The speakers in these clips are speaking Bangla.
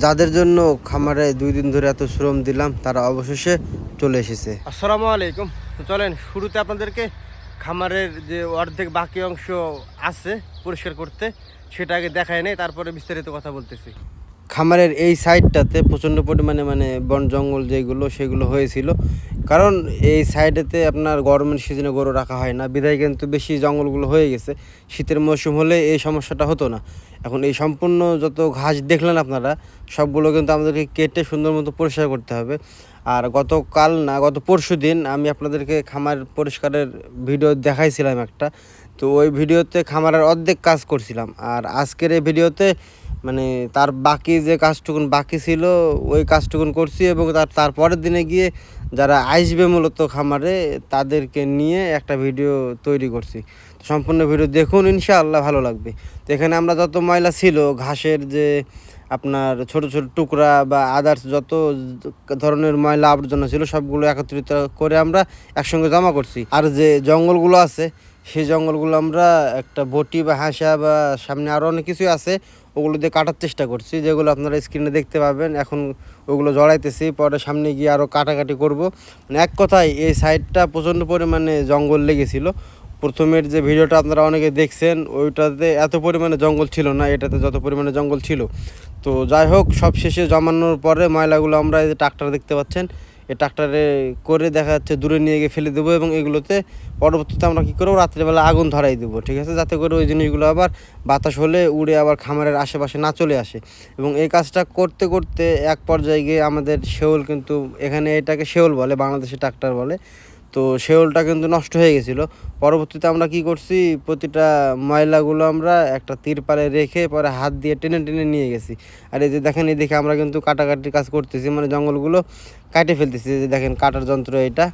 যাদের জন্য খামারে 2 দিন ধরে এত শ্রম দিলাম তারা অবশেষে চলে এসেছে। আসসালামু আলাইকুম। তো চলেন শুরুতে আপনাদেরকে খামারের যে অর্ধেক বাকি অংশ আছে পরিষ্কার করতে সেটা আগে দেখায় নেই, তারপরে বিস্তারিত কথা বলতেছি। খামারের এই সাইডটাতে প্রচণ্ড পরিমাণে বন জঙ্গল যেগুলো সেগুলো হয়েছিল, কারণ এই সাইডেতে আপনার গরমের সিজনে গরু রাখা হয় না, বিধায় কিন্তু বেশি জঙ্গলগুলো হয়ে গেছে। শীতের মৌসুম হলে এই সমস্যাটা হতো না। এখন এই সম্পূর্ণ যত ঘাস দেখলেন আপনারা, সবগুলো কিন্তু আমাদেরকে কেটে সুন্দর মতো পরিষ্কার করতে হবে। আর গত পরশু দিন আমি আপনাদেরকে খামার পরিষ্কারের ভিডিও দেখাইছিলাম একটা, তো ওই ভিডিওতে খামারের অর্ধেক কাজ করছিলাম। আর আজকের এই ভিডিওতে তার বাকি যে কাজটুকুন বাকি ছিল ওই কাজটুকুন করছি, এবং তারপরের দিনে গিয়ে যারা আসবে মূলত খামারে তাদেরকে নিয়ে একটা ভিডিও তৈরি করছি। সম্পূর্ণ ভিডিও দেখুন, ইনশাআল্লাহ ভালো লাগবে। তো এখানে আমরা যত ময়লা ছিল, ঘাসের যে আপনার ছোট ছোট টুকরা বা আদার্স যত ধরনের ময়লা আবর্জনা ছিল সবগুলো একত্রিত করে আমরা একসঙ্গে জমা করছি। আর যে জঙ্গলগুলো আছে সেই জঙ্গলগুলো আমরা একটা বটি বা হাসা বা সামনে আরও অনেক কিছুই আছে, ওগুলো দিয়ে কাটার চেষ্টা করছি, যেগুলো আপনারা স্ক্রিনে দেখতে পাবেন। এখন ওগুলো জড়াইতেছি, পরে সামনে গিয়ে আরও কাটাকাটি করব। এক কথায় এই সাইডটা প্রচণ্ড পরিমাণে জঙ্গল লেগেছিল। প্রথমের যে ভিডিওটা আপনারা অনেকে দেখছেন ওইটাতে এত পরিমাণে জঙ্গল ছিল না, এটাতে যত পরিমাণে জঙ্গল ছিল। তো যাই হোক, সব শেষে জমানোর পরে ময়লাগুলো আমরা এই যে ট্রাক্টর দেখতে পাচ্ছেন, এই ট্রাক্টরে করে দেখা যাচ্ছে দূরে নিয়ে গিয়ে ফেলে দেবো, এবং এগুলোতে পরবর্তীতে আমরা কী করবো, রাত্রেবেলা আগুন ধরাই দেবো, ঠিক আছে, যাতে করে ওই জিনিসগুলো আবার বাতাস হলে উড়ে আবার খামারের আশেপাশে না চলে আসে। এবং এই কাজটা করতে করতে এক পর্যায়ে গিয়ে আমাদের শেওল, কিন্তু এখানে এটাকে শেওল বলে, বাংলাদেশে ট্রাক্টর বলে, তো শেওলটা কিন্তু নষ্ট হয়ে গেছিলো। পরবর্তীতে আমরা কি করছি, প্রতিটা ময়লাগুলো আমরা একটা তিরপালে রেখে পরে হাত দিয়ে টেনে টেনে নিয়ে গেছি। আর এই যে দেখেন, এই দিকে আমরা কিন্তু কাটাকাটির কাজ করতেছি, জঙ্গলগুলো কাটে ফেলতেছি। যে দেখেন কাটার যন্ত্র এটা,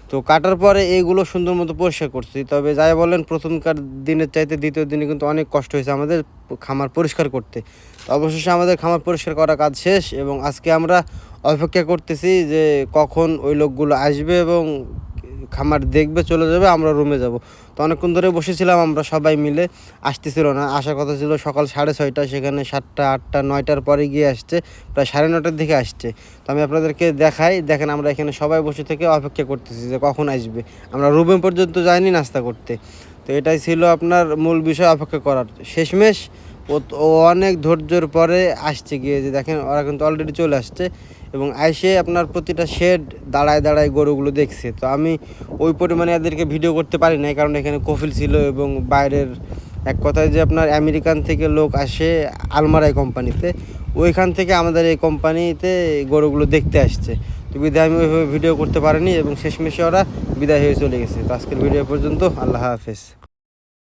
তো কাটার পরে এইগুলো সুন্দর মতো পরিষ্কার করছি। তবে যাই বলেন, প্রথমকার দিনের চাইতে দ্বিতীয় দিনে কিন্তু অনেক কষ্ট হয়েছে আমাদের খামার পরিষ্কার করতে। তো অবশেষে আমাদের খামার পরিষ্কার করা কাজ শেষ, এবং আজকে আমরা অপেক্ষা করতেছি যে কখন ওই লোকগুলো আসবে এবং খামার দেখবে, চলে যাবে, আমরা রুমে যাব। তো অনেকক্ষণ ধরে বসেছিলাম আমরা সবাই মিলে, আসতেছিল না। আসার কথা ছিল সকাল 6:30, সেখানে 7টা 8টা 9টার পরে গিয়ে আসছে, প্রায় 9:30টার দিকে আসছে। তো আমি আপনাদেরকে দেখেন আমরা এখানে সবাই বসে থেকে অপেক্ষা করতেছি যে কখন আসবে। আমরা রুমে পর্যন্ত যাইনি নাস্তা করতে। তো এটাই ছিল আপনার মূল বিষয়, অপেক্ষা করার। শেষমেশ ও অনেক ধৈর্যের পরে আসছে, গিয়ে যে দেখেন ওরা কিন্তু অলরেডি চলে আসছে, এবং আইসে আপনার প্রতিটা শেড দাঁড়ায় দাঁড়ায় গরুগুলো দেখছে। তো আমি ওই পরিমাণে এদেরকে ভিডিও করতে পারি না, কারণ এখানে কফিল ছিল, এবং বাইরের এক কথায় যে আপনার আমেরিকান থেকে লোক আসে আলমারাই কোম্পানিতে, ওইখান থেকে আমাদের এই কোম্পানিতে গরুগুলো দেখতে আসছে। তো বিদায় আমি ওইভাবে ভিডিও করতে পারিনি, এবং শেষমেশে ওরা বিদায় হয়ে চলে গেছে। তো আজকের ভিডিও পর্যন্ত, আল্লাহ হাফেজ।